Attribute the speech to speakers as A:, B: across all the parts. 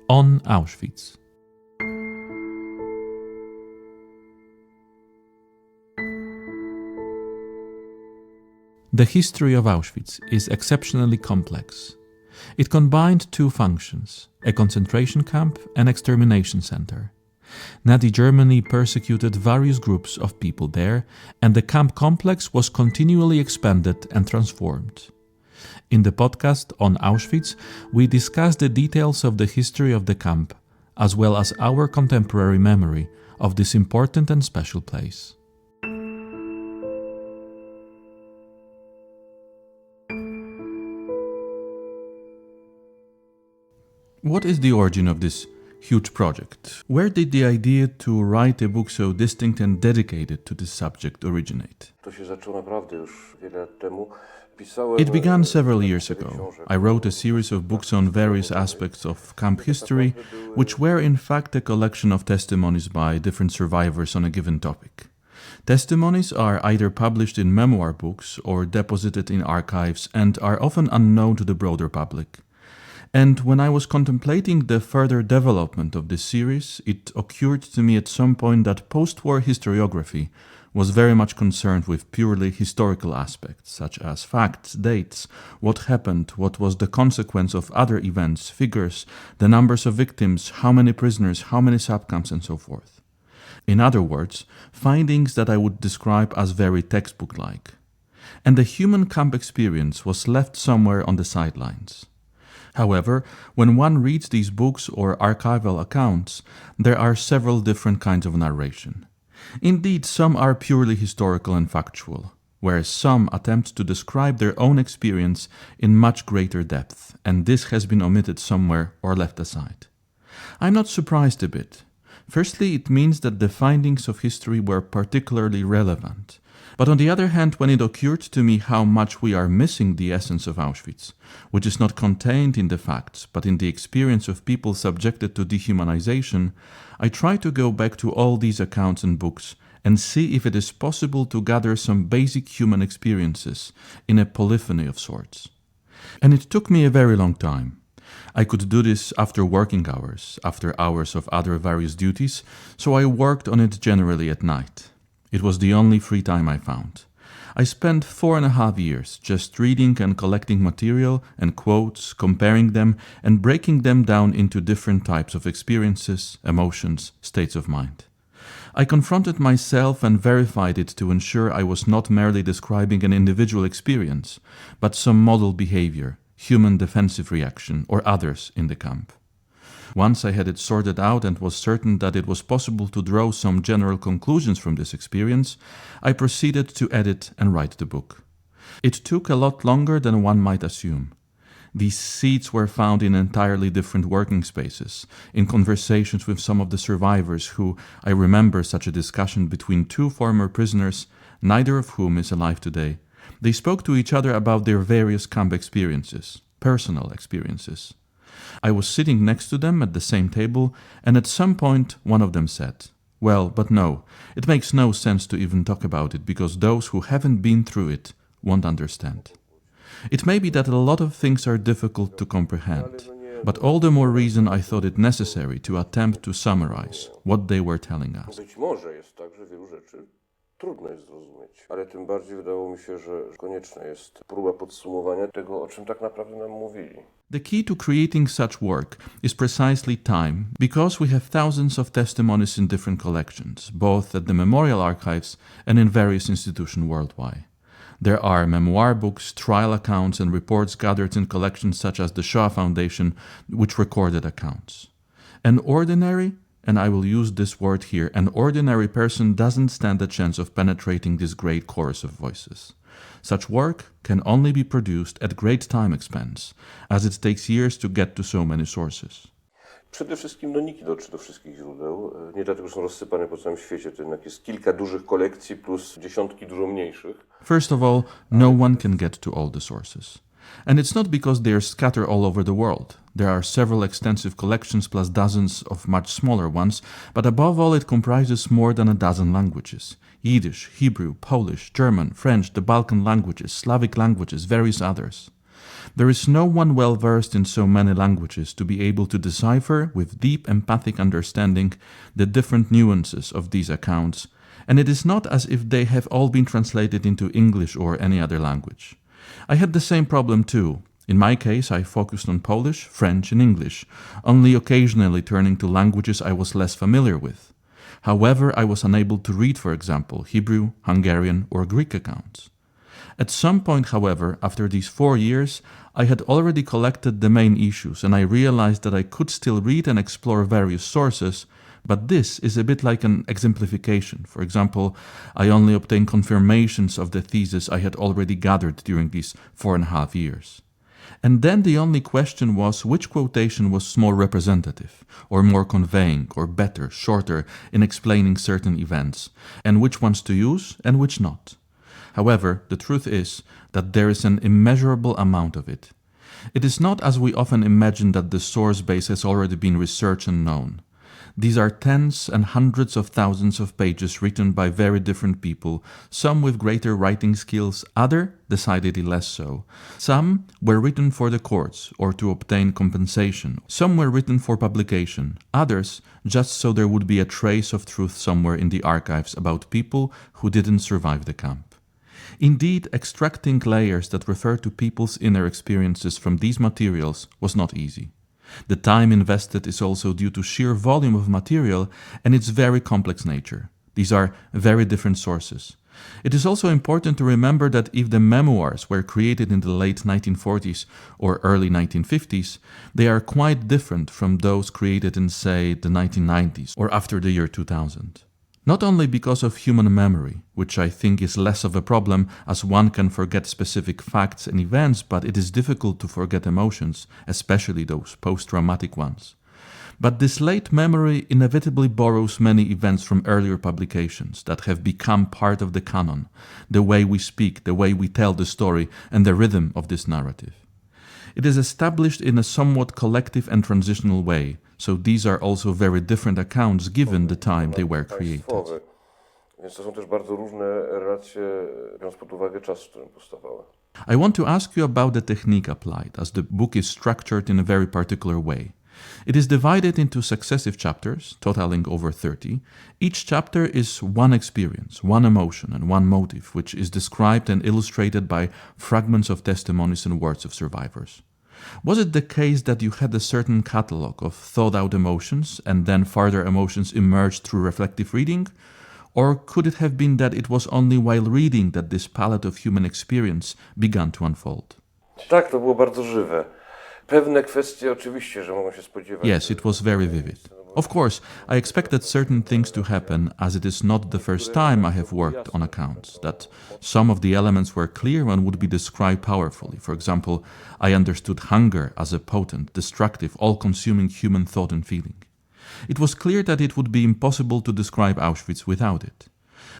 A: on Auschwitz. The history of Auschwitz is exceptionally complex. It combined two functions, a concentration camp and extermination center. Nazi Germany persecuted various groups of people there, and the camp complex was continually expanded and transformed. In the podcast on Auschwitz, we discuss the details of the history of the camp, as well as our contemporary memory of this important and special place. What is the origin of this huge project? Where did the idea to write a book so distinct and dedicated to this subject originate? It began several years ago. I wrote a series of books on various aspects of camp history, which were in fact a collection of testimonies by different survivors on a given topic. Testimonies are either published in memoir books or deposited in archives and are often unknown to the broader public. And when I was contemplating the further development of this series, it occurred to me at some point that post-war historiography was very much concerned with purely historical aspects, such as facts, dates, what happened, what was the consequence of other events, figures, the numbers of victims, how many prisoners, how many subcamps, and so forth. In other words, findings that I would describe as very textbook-like. And the human camp experience was left somewhere on the sidelines. However, when one reads these books or archival accounts, there are several different kinds of narration. Indeed, some are purely historical and factual, whereas some attempt to describe their own experience in much greater depth, and this has been omitted somewhere or left aside. I'm not surprised a bit. Firstly, it means that the findings of history were particularly relevant. But on the other hand, when it occurred to me how much we are missing the essence of Auschwitz, which is not contained in the facts, but in the experience of people subjected to dehumanization, I tried to go back to all these accounts and books and see if it is possible to gather some basic human experiences in a polyphony of sorts. And it took me a very long time. I could do this after working hours, after hours of other various duties, so I worked on it generally at night. It was the only free time I found. I spent 4.5 years just reading and collecting material and quotes, comparing them and breaking them down into different types of experiences, emotions, states of mind. I confronted myself and verified it to ensure I was not merely describing an individual experience, but some model behavior, human defensive reaction, or others in the camp. Once I had it sorted out and was certain that it was possible to draw some general conclusions from this experience, I proceeded to edit and write the book. It took a lot longer than one might assume. These seeds were found in entirely different working spaces, in conversations with some of the survivors who, I remember such a discussion between two former prisoners, neither of whom is alive today. They spoke to each other about their various camp experiences, personal experiences. I was sitting next to them at the same table, and at some point one of them said, "Well, but no, it makes no sense to even talk about it because those who haven't been through it won't understand." It may be that a lot of things are difficult to comprehend, but all the more reason I thought it necessary to attempt to summarize what they were telling us.
B: Trudno jest zrozumieć, ale tym bardziej wydało mi się, że konieczna jest próba podsumowania tego, o czym tak naprawdę nam mówili.
A: The key to creating such work is precisely time, because we have thousands of testimonies in different collections, both at the Memorial Archives and in various institutions worldwide. There are memoir books, trial accounts, and reports gathered in collections such as the Shoah Foundation, which recorded accounts. An ordinary, and I will use this word here, an ordinary person doesn't stand a chance of penetrating this great chorus of voices. Such work can only be produced at great time expense, as it takes years to get to so many sources.
B: Przede wszystkim nikt nie dotrze do wszystkich źródeł, nie dlatego, że są rozsypane po całym świecie, to jednak jest kilka dużych kolekcji plus dziesiątki dużo mniejszych.
A: First of all, no one can get to all the sources. And it's not because they are scattered all over the world. There are several extensive collections plus dozens of much smaller ones, but above all it comprises more than a dozen languages. Yiddish, Hebrew, Polish, German, French, the Balkan languages, Slavic languages, various others. There is no one well versed in so many languages to be able to decipher with deep empathic understanding the different nuances of these accounts, and it is not as if they have all been translated into English or any other language. I had the same problem too. In my case, I focused on Polish, French, and English, only occasionally turning to languages I was less familiar with. However, I was unable to read, for example, Hebrew, Hungarian, or Greek accounts. At some point, however, after these 4 years, I had already collected the main issues, and I realized that I could still read and explore various sources, but this is a bit like an exemplification. For example, I only obtained confirmations of the thesis I had already gathered during these 4.5 years. And then the only question was which quotation was more representative, or more conveying, or better, shorter in explaining certain events, and which ones to use and which not. However, the truth is that there is an immeasurable amount of it. It is not as we often imagine that the source base has already been researched and known. These are tens and hundreds of thousands of pages written by very different people, some with greater writing skills, others decidedly less so. Some were written for the courts or to obtain compensation. Some were written for publication, others just so there would be a trace of truth somewhere in the archives about people who didn't survive the camp. Indeed, extracting layers that refer to people's inner experiences from these materials was not easy. The time invested is also due to sheer volume of material and its very complex nature. These are very different sources. It is also important to remember that if the memoirs were created in the late 1940s or early 1950s, they are quite different from those created in, say, the 1990s or after the year 2000. Not only because of human memory, which I think is less of a problem as one can forget specific facts and events, but it is difficult to forget emotions, especially those post-traumatic ones. But this late memory inevitably borrows many events from earlier publications that have become part of the canon, the way we speak, the way we tell the story, and the rhythm of this narrative. It is established in a somewhat collective and transitional way, so these are also very different accounts given the time they were created.
B: Więc to są też bardzo różne relacje, biorąc pod uwagę czas, w którym powstawały.
A: I want to ask you about the technique applied, as the book is structured in a very particular way. It is divided into successive chapters, totaling over 30. Each chapter is one experience, one emotion, and one motive, which is described and illustrated by fragments of testimonies and words of survivors. Was it the case that you had a certain catalogue of thought-out emotions, and then further emotions emerged through reflective reading? Or could it have been that it was only while reading that this palette of human experience began to unfold?
B: Tak, to było bardzo żywe. Pewne kwestie oczywiście, że mogą się spodziewać.
A: Yes, it was very vivid. Of course, I expected certain things to happen, as it is not the first time I have worked on accounts, that some of the elements were clear and would be described powerfully. For example, I understood hunger as a potent, destructive, all-consuming human thought and feeling. It was clear that it would be impossible to describe Auschwitz without it.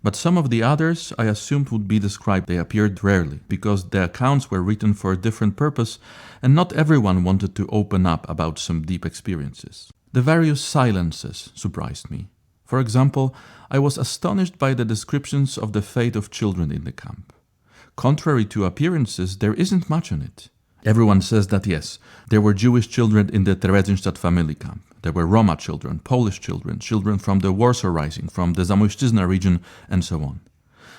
A: But some of the others I assumed would be described. They appeared rarely, because the accounts were written for a different purpose, and not everyone wanted to open up about some deep experiences. The various silences surprised me. For example, I was astonished by the descriptions of the fate of children in the camp. Contrary to appearances, there isn't much in it. Everyone says that yes, there were Jewish children in the Theresienstadt family camp. There were Roma children, Polish children, children from the Warsaw Rising, from the Zamojszczyzna region, and so on.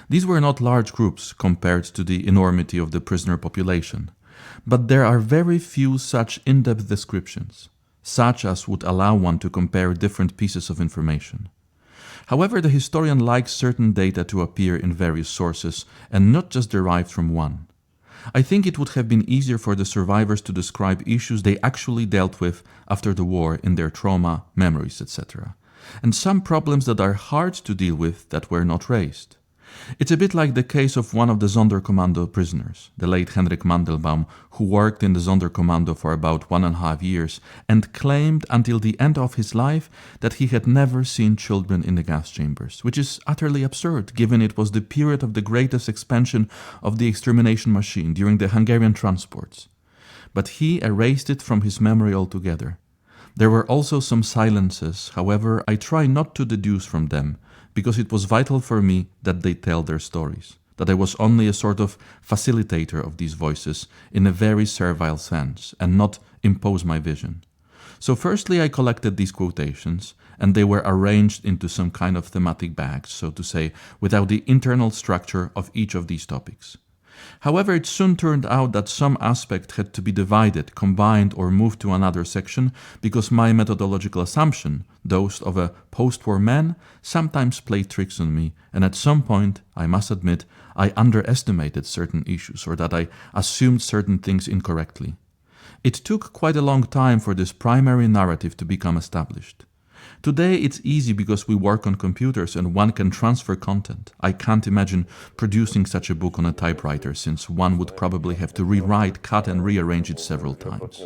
A: These were not large groups compared to the enormity of the prisoner population, but there are very few such in-depth descriptions, such as would allow one to compare different pieces of information. However, the historian likes certain data to appear in various sources and not just derived from one. I think it would have been easier for the survivors to describe issues they actually dealt with after the war in their trauma, memories, etc., and some problems that are hard to deal with that were not raised. It's a bit like the case of one of the Sonderkommando prisoners, the late Henrik Mandelbaum, who worked in the Sonderkommando for about 1.5 years and claimed until the end of his life that he had never seen children in the gas chambers, which is utterly absurd given it was the period of the greatest expansion of the extermination machine during the Hungarian transports. But he erased it from his memory altogether. There were also some silences, however, I try not to deduce from them, because it was vital for me that they tell their stories. that I was only a sort of facilitator of these voices in a very servile sense and not impose my vision. So firstly, I collected these quotations, and they were arranged into some kind of thematic bags, so to say, without the internal structure of each of these topics. However, it soon turned out that some aspect had to be divided, combined, or moved to another section because my methodological assumption, those of a post-war man, sometimes played tricks on me, and at some point, I must admit, I underestimated certain issues or that I assumed certain things incorrectly. It took quite a long time for this primary narrative to become established. Today it's easy because we work on computers and one can transfer content. I can't imagine producing such a book on a typewriter, since one would probably have to rewrite, cut and rearrange it several times.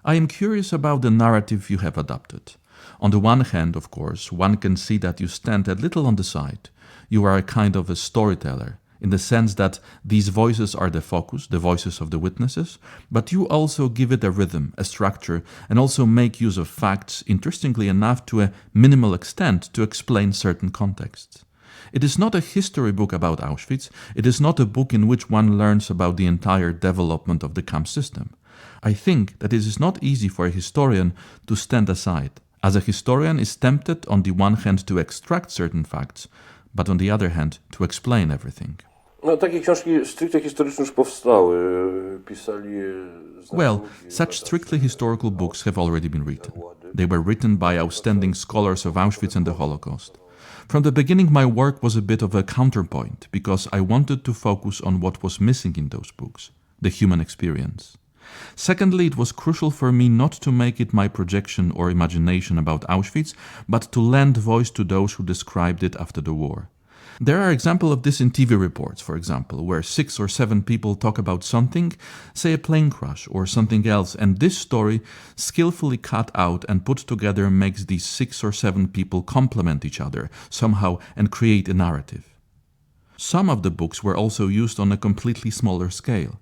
A: I am curious about the narrative you have adopted. On the one hand, of course, one can see that you stand a little on the side. You are a kind of a storyteller, in the sense that these voices are the focus, the voices of the witnesses, but you also give it a rhythm, a structure, and also make use of facts, interestingly enough to a minimal extent, to explain certain contexts. It is not a history book about Auschwitz, it is not a book in which one learns about the entire development of the camp system. I think that it is not easy for a historian to stand aside, as a historian is tempted on the one hand to extract certain facts, but on the other hand to explain everything.
B: No, takie książki stricte historyczne już powstały. Pisali
A: Well, such strictly historical books have already been written. They were written by outstanding scholars of Auschwitz and the Holocaust. From the beginning, my work was a bit of a counterpoint, because I wanted to focus on what was missing in those books, the human experience. Secondly, it was crucial for me not to make it my projection or imagination about Auschwitz, but to lend voice to those who described it after the war. There are examples of this in TV reports, for example, where 6 or 7 people talk about something, say a plane crash or something else, and this story, skillfully cut out and put together, makes these 6 or 7 people complement each other somehow and create a narrative. Some of the books were also used on a completely smaller scale.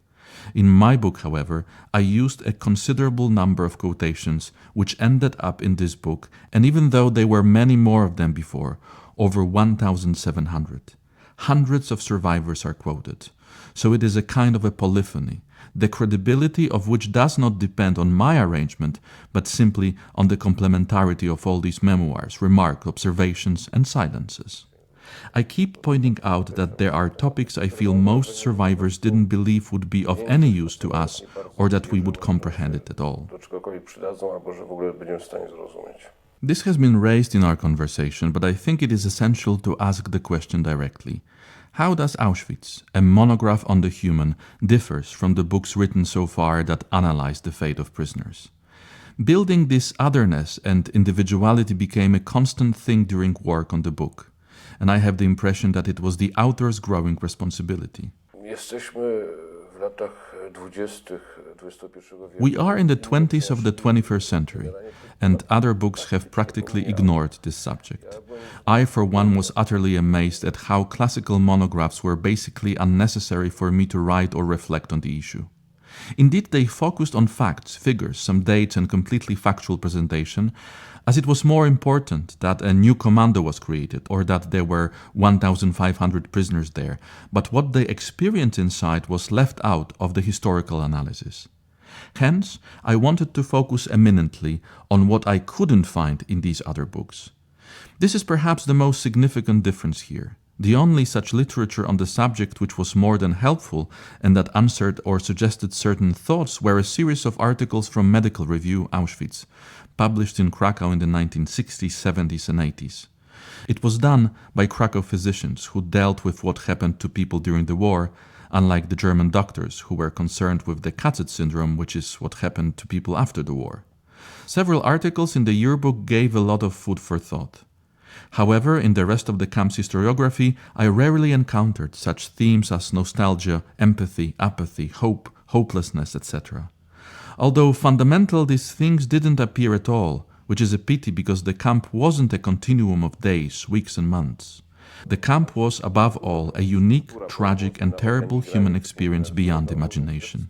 A: In my book, however, I used a considerable number of quotations which ended up in this book, and even though there were many more of them before, over 1,700. Hundreds of survivors are quoted. So it is a kind of a polyphony, the credibility of which does not depend on my arrangement, but simply on the complementarity of all these memoirs, remarks, observations, and silences. I keep pointing out that there are topics I feel most survivors didn't believe would be of any use to us, or that we would comprehend it at all. This has been raised in our conversation, but I think it is essential to ask the question directly. How does Auschwitz, a monograph on the human, differs from the books written so far that analyze the fate of prisoners? Building this otherness and individuality became a constant thing during work on the book, and I have the impression that it was the author's growing responsibility. We are in the 20s of the 21st century, and other books have practically ignored this subject. I, for one, was utterly amazed at how classical monographs were basically unnecessary for me to write or reflect on the issue. Indeed, they focused on facts, figures, some dates, and completely factual presentation, as it was more important that a new commando was created or that there were 1,500 prisoners there, but what they experienced inside was left out of the historical analysis. Hence, I wanted to focus eminently on what I couldn't find in these other books. This is perhaps the most significant difference here. The only such literature on the subject which was more than helpful and that answered or suggested certain thoughts were a series of articles from Medical Review Auschwitz, published in Krakow in the 1960s, 70s and 80s. It was done by Krakow physicians who dealt with what happened to people during the war, unlike the German doctors who were concerned with the KZ syndrome, which is what happened to people after the war. Several articles in the yearbook gave a lot of food for thought. However, in the rest of the camp's historiography, I rarely encountered such themes as nostalgia, empathy, apathy, hope, hopelessness, etc. Although fundamental, these things didn't appear at all, which is a pity because the camp wasn't a continuum of days, weeks and months. The camp was, above all, a unique, tragic and terrible human experience beyond imagination.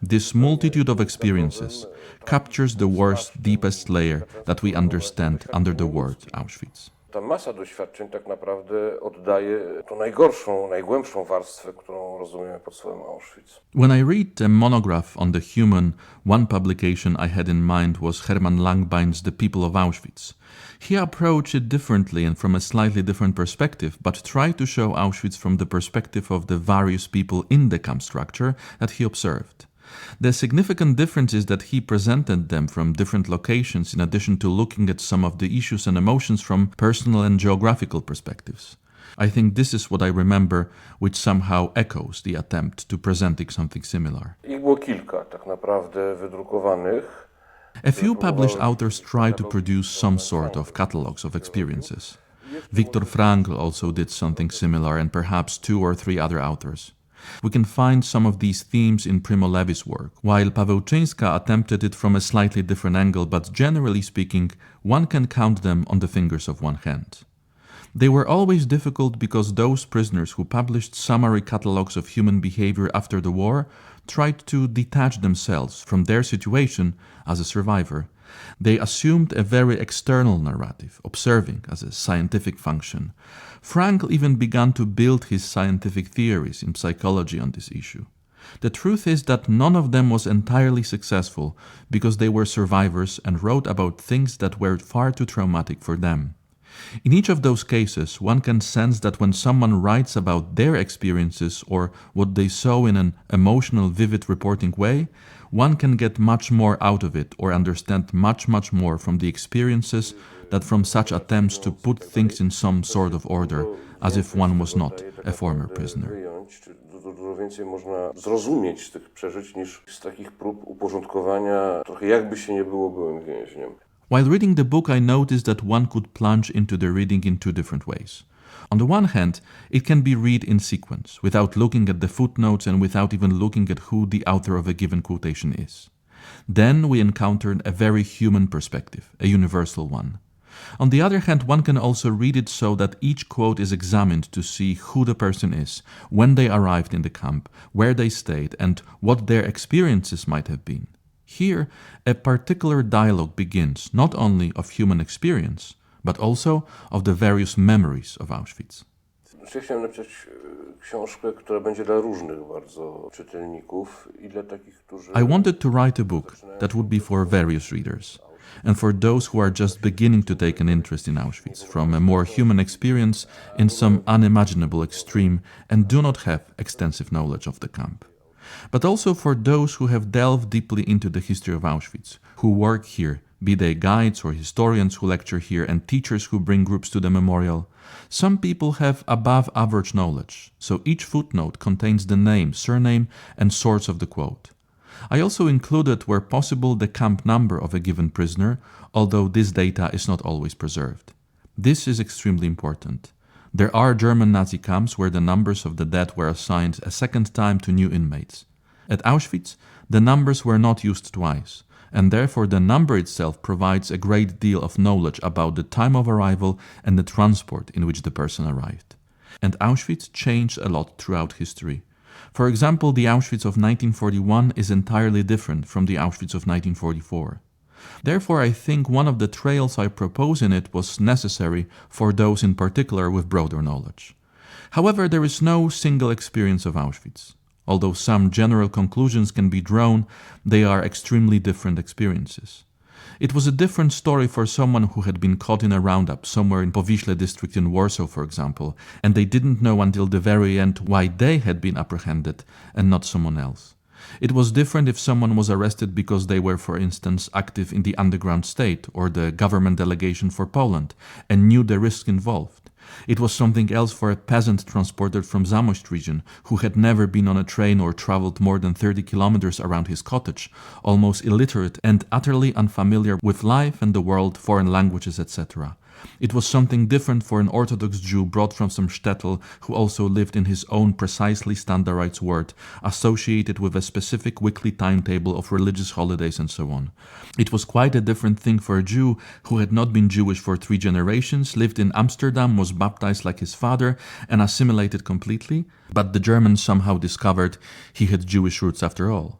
A: This multitude of experiences captures the worst, deepest layer that we understand under the word Auschwitz.
B: Ta masa doświadczeń tak naprawdę oddaje tą najgorszą, najgłębszą warstwę, którą rozumiemy pod słowem Auschwitz.
A: When I read a monograph on the human, one publication I had in mind was Hermann Langbein's The People of Auschwitz. He approached it differently and from a slightly different perspective, but tried to show Auschwitz from the perspective of the various people in the camp structure that he observed. The significant difference is that he presented them from different locations in addition to looking at some of the issues and emotions from personal and geographical perspectives. I think this is what I remember, which somehow echoes the attempt to presenting something similar.
B: Ich było kilka tak naprawdę wydrukowanych.
A: A few published authors tried to produce some sort of catalogs of experiences. Viktor Frankl also did something similar, and perhaps 2 or 3 other authors. We can find some of these themes in Primo Levi's work, while Pawełczyńska attempted it from a slightly different angle, but generally speaking, one can count them on the fingers of one hand. They were always difficult because those prisoners who published summary catalogues of human behavior after the war tried to detach themselves from their situation as a survivor. They assumed a very external narrative, observing as a scientific function. Frankl even began to build his scientific theories in psychology on this issue. The truth is that none of them was entirely successful because they were survivors and wrote about things that were far too traumatic for them. In each of those cases, one can sense that when someone writes about their experiences or what they saw in an emotional, vivid reporting way, one can get much more out of it or understand much more from the experiences than from such attempts to put things in some sort of order, as if one was not a former prisoner.
B: Dużo więcej można zrozumieć z tych przeżyć niż z takich prób uporządkowania, trochę jakby się nie było byłym więźniem.
A: While reading the book, I noticed that one could plunge into the reading in 2 different ways. On the one hand, it can be read in sequence, without looking at the footnotes and without even looking at who the author of a given quotation is. Then we encountered a very human perspective, a universal one. On the other hand, one can also read it so that each quote is examined to see who the person is, when they arrived in the camp, where they stayed, and what their experiences might have been. Here, a particular dialogue begins not only of human experience, but also of the various memories of Auschwitz.
B: Ja chciałem napisać książkę, która będzie dla różnych bardzo czytelników i dla takich, którzy...
A: I wanted to write a book that would be for various readers, and for those who are just beginning to take an interest in Auschwitz, from a more human experience in some unimaginable extreme and do not have extensive knowledge of the camp. But also for those who have delved deeply into the history of Auschwitz, who work here, be they guides or historians who lecture here and teachers who bring groups to the memorial. Some people have above average knowledge, so each footnote contains the name, surname, and source of the quote. I also included, where possible, the camp number of a given prisoner, although this data is not always preserved. This is extremely important. There are German Nazi camps where the numbers of the dead were assigned a second time to new inmates. At Auschwitz, the numbers were not used twice, and therefore the number itself provides a great deal of knowledge about the time of arrival and the transport in which the person arrived. And Auschwitz changed a lot throughout history. For example, the Auschwitz of 1941 is entirely different from the Auschwitz of 1944. Therefore, I think one of the trails I propose in it was necessary for those in particular with broader knowledge. However, there is no single experience of Auschwitz. Although some general conclusions can be drawn, they are extremely different experiences. It was a different story for someone who had been caught in a roundup somewhere in Powiśle district in Warsaw, for example, and they didn't know until the very end why they had been apprehended and not someone else. It was different if someone was arrested because they were, for instance, active in the underground state or the government delegation for Poland and knew the risk involved. It was something else for a peasant transported from Zamość region who had never been on a train or traveled more than 30 kilometers around his cottage, almost illiterate and utterly unfamiliar with life and the world, foreign languages, etc. It was something different for an Orthodox Jew brought from some shtetl who also lived in his own precisely standardized world, associated with a specific weekly timetable of religious holidays and so on. It was quite a different thing for a Jew who had not been Jewish for 3 generations, lived in Amsterdam, was baptized like his father, and assimilated completely, but the Germans somehow discovered he had Jewish roots after all.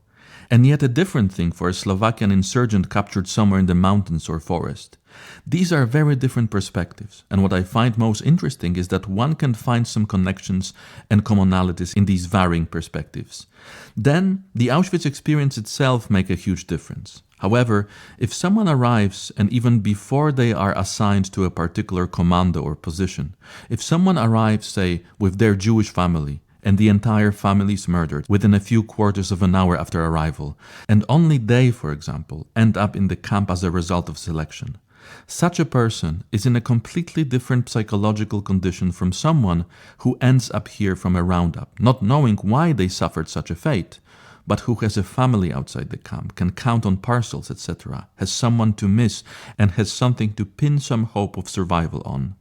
A: and yet a different thing for a Slovakian insurgent captured somewhere in the mountains or forest. These are very different perspectives, and what I find most interesting is that one can find some connections and commonalities in these varying perspectives. Then, the Auschwitz experience itself makes a huge difference. However, if someone arrives, and even before they are assigned to a particular commando or position, if someone arrives, say, with their Jewish family, and the entire family is murdered within a few quarters of an hour after arrival, and only they, for example, end up in the camp as a result of selection, such a person is in a completely different psychological condition from someone who ends up here from a roundup, not knowing why they suffered such a fate, but who has a family outside the camp, can count on parcels, etc., has someone to miss, and has something to pin some hope of survival on.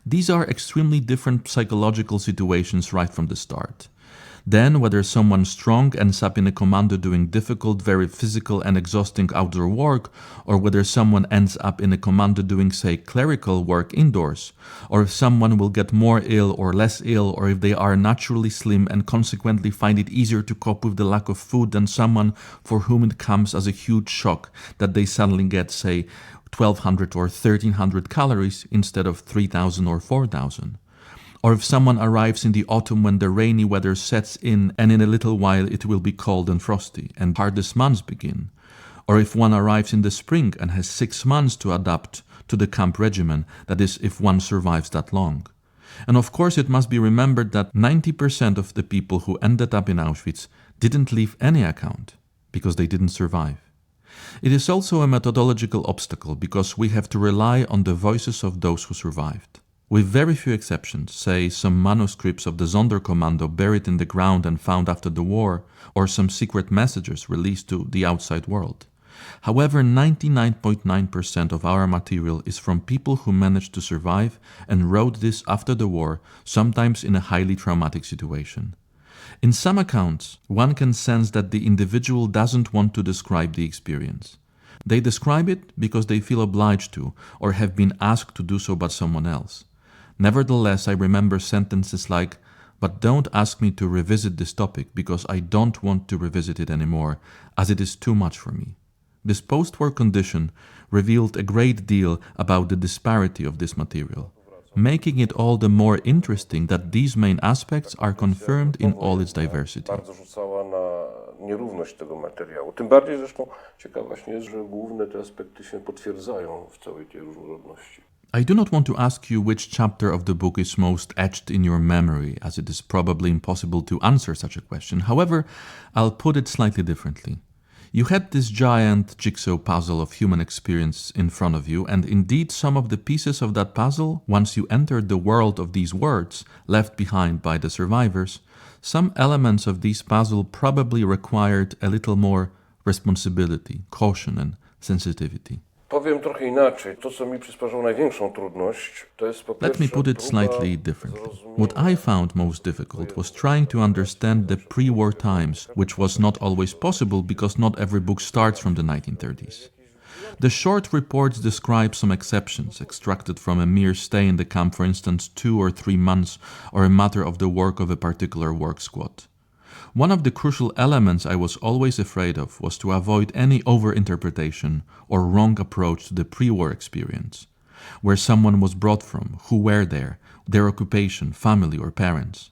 A: These are extremely different psychological situations right from the start. Then, whether someone strong ends up in a commando doing difficult, very physical and exhausting outdoor work, or whether someone ends up in a commando doing, say, clerical work indoors, or if someone will get more ill or less ill, or if they are naturally slim and consequently find it easier to cope with the lack of food than someone for whom it comes as a huge shock that they suddenly get, say, 1,200 or 1,300 calories instead of 3,000 or 4,000. Or if someone arrives in the autumn when the rainy weather sets in and in a little while it will be cold and frosty and hardest months begin. Or if one arrives in the spring and has 6 months to adapt to the camp regimen, that is, if one survives that long. And of course it must be remembered that 90% of the people who ended up in Auschwitz didn't leave any account because they didn't survive. It is also a methodological obstacle because we have to rely on the voices of those who survived. With very few exceptions, say some manuscripts of the Sonderkommando buried in the ground and found after the war, or some secret messages released to the outside world. However, 99.9% of our material is from people who managed to survive and wrote this after the war, sometimes in a highly traumatic situation. In some accounts, one can sense that the individual doesn't want to describe the experience. They describe it because they feel obliged to, or have been asked to do so by someone else. Nevertheless, I remember sentences like, "But don't ask me to revisit this topic because I don't want to revisit it anymore, as it is too much for me." This post-war condition revealed a great deal about the disparity of this material, making it all the more interesting that these main aspects are confirmed in all its diversity.
B: Bardzo rzucała na nierówność tego materiału. Tym bardziej zresztą ciekawe właśnie jest, że główne te aspekty się potwierdzają w całej tej różnorodności.
A: I do not want to ask you which chapter of the book is most etched in your memory, as it is probably impossible to answer such a question. However, I'll put it slightly differently. You had this giant jigsaw puzzle of human experience in front of you, and indeed some of the pieces of that puzzle, once you entered the world of these words left behind by the survivors, some elements of this puzzle probably required a little more responsibility, caution and sensitivity.
B: Powiem trochę inaczej. To, co mi przysparzało największą trudność, to jest po pierwsze
A: Let me put it slightly differently. What I found most difficult was trying to understand the pre-war times, which was not always possible because not every book starts from the 1930s. The short reports describe some exceptions, extracted from a mere stay in the camp, for instance 2 or 3 months, or a matter of the work of a particular work squad. One of the crucial elements I was always afraid of was to avoid any overinterpretation or wrong approach to the pre-war experience, where someone was brought from, who were there, their occupation, family or parents.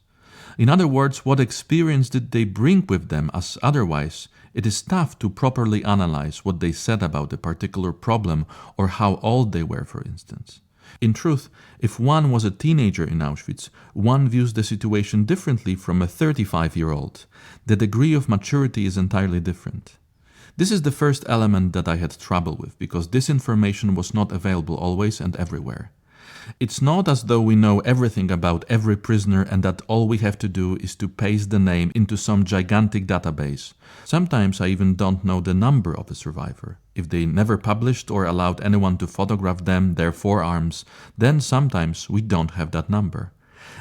A: In other words, what experience did they bring with them, as otherwise it is tough to properly analyze what they said about a particular problem or how old they were, for instance. In truth, if one was a teenager in Auschwitz, one views the situation differently from a 35-year-old. The degree of maturity is entirely different. This is the first element that I had trouble with, because this information was not available always and everywhere. It's not as though we know everything about every prisoner and that all we have to do is to paste the name into some gigantic database. Sometimes I even don't know the number of a survivor. If they never published or allowed anyone to photograph them, their forearms, then sometimes we don't have that number.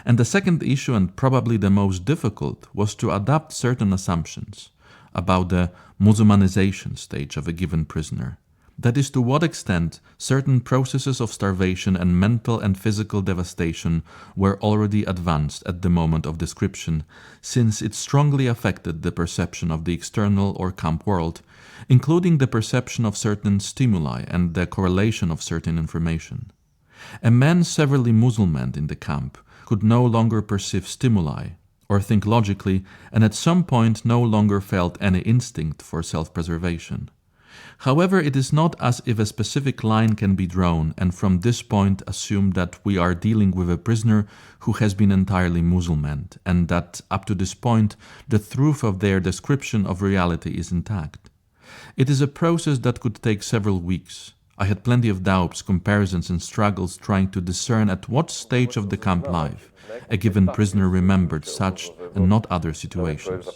A: And the second issue, and probably the most difficult, was to adapt certain assumptions about the Muzumanization stage of a given prisoner. That is, to what extent certain processes of starvation and mental and physical devastation were already advanced at the moment of description, since it strongly affected the perception of the external or camp world, including the perception of certain stimuli and the correlation of certain information. A man severely Muslim in the camp could no longer perceive stimuli, or think logically, and at some point no longer felt any instinct for self-preservation. However, it is not as if a specific line can be drawn and from this point assume that we are dealing with a prisoner who has been entirely Muslim, and that up to this point the truth of their description of reality is intact. It is a process that could take several weeks. I had plenty of doubts, comparisons and struggles trying to discern at what stage of the camp life a given prisoner remembered such and not other situations.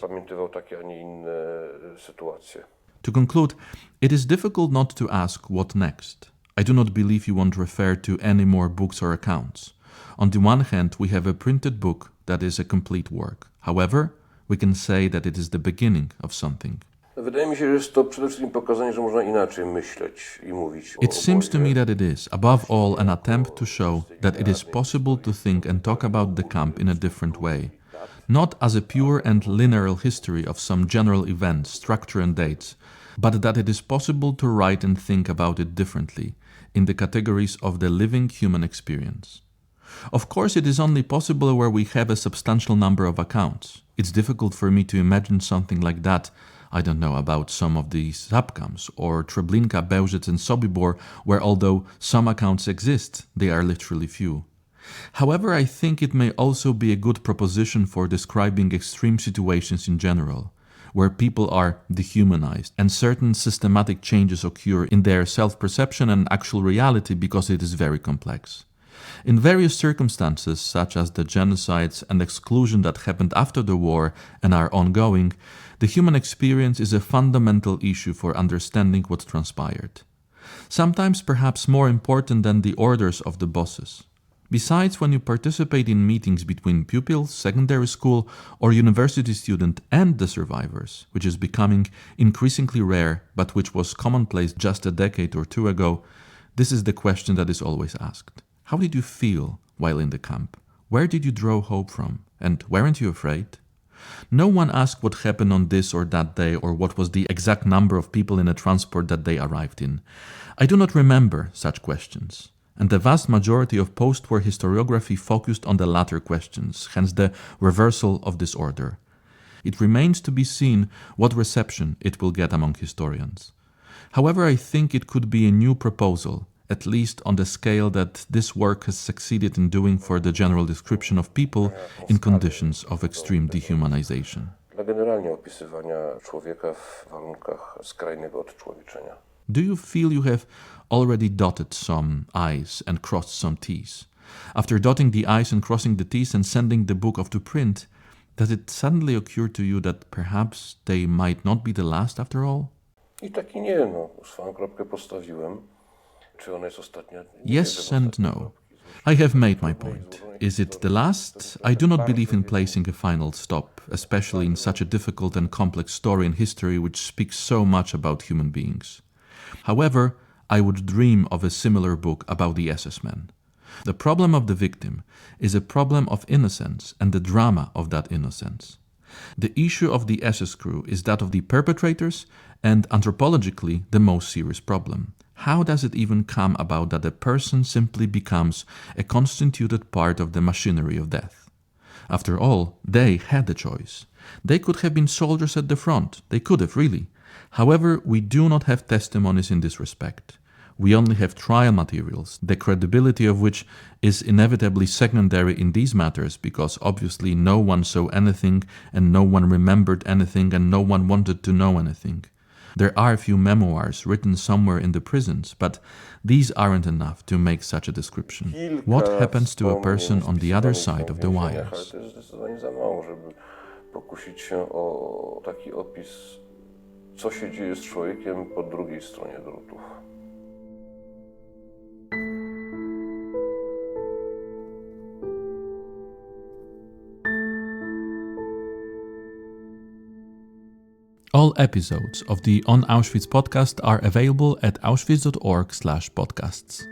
A: To conclude, it is difficult not to ask what next. I do not believe you won't refer to any more books or accounts. On the one hand, we have a printed book that is a complete work. However, we can say that it is the beginning of something.
B: Wydaje mi się, że jest to przede wszystkim pokazanie, że można inaczej myśleć i mówić o
A: It seems to me
B: obozie.
A: that it is, above all, an attempt to show that it is possible to think and talk about the camp in a different way, not as a pure and linear history of some general events, structure and dates, but that it is possible to write and think about it differently, in the categories of the living human experience. Of course, it is only possible where we have a substantial number of accounts. It's difficult for me to imagine something like that, I don't know, about some of these subcamps, or Treblinka, Bełżec and Sobibor, where although some accounts exist, they are literally few. However, I think it may also be a good proposition for describing extreme situations in general, where people are dehumanized and certain systematic changes occur in their self-perception and actual reality because it is very complex. In various circumstances, such as the genocides and exclusion that happened after the war and are ongoing, the human experience is a fundamental issue for understanding what transpired. Sometimes perhaps more important than the orders of the bosses. Besides, when you participate in meetings between pupils, secondary school or university student and the survivors, which is becoming increasingly rare but which was commonplace just a decade or two ago, this is the question that is always asked. How did you feel while in the camp? Where did you draw hope from? And weren't you afraid? No one asked what happened on this or that day or what was the exact number of people in a transport that they arrived in. I do not remember such questions. And the vast majority of post-war historiography focused on the latter questions, hence the reversal of this order. It remains to be seen what reception it will get among historians. However, I think it could be a new proposal, at least on the scale that this work has succeeded in doing for the general description of people in conditions of extreme dehumanization.
B: Dla generalnie opisywania człowieka w warunkach skrajnego odczłowieczenia.
A: Do you feel you have already dotted some I's and crossed some T's? After dotting the I's and crossing the T's and sending the book off to print, does it suddenly occur to you that perhaps they might not be the last after all?
B: I tak i nie, no. Swoją kropkę postawiłem. Czy ona jest ostatnia? Nie
A: Yes
B: wiem,
A: and
B: ostatnia
A: no.
B: kropki.
A: I have made my point. Is it the last? I do not believe in placing a final stop, especially in such a difficult and complex story in history which speaks so much about human beings. However, I would dream of a similar book about the SS men. The problem of the victim is a problem of innocence and the drama of that innocence. The issue of the SS crew is that of the perpetrators and anthropologically the most serious problem. How does it even come about that a person simply becomes a constituted part of the machinery of death? After all, they had the choice. They could have been soldiers at the front. They could have, really. However, we do not have testimonies in this respect. We only have trial materials, the credibility of which is inevitably secondary in these matters because obviously no one saw anything and no one remembered anything and no one wanted to know anything. There are a few memoirs written somewhere in the prisons, but these aren't enough to make such a description. What happens to a person on the other side of the wires?
B: Ale to jest zdecydowanie za mało, żeby pokusić się o taki opis, co się dzieje z człowiekiem po drugiej stronie drutów.
A: All episodes of the On Auschwitz podcast are available at auschwitz.org/podcasts.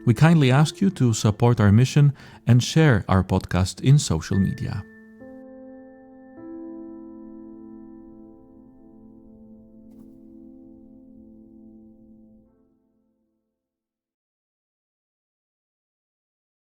A: We kindly ask you to support our mission and share our podcast in social media.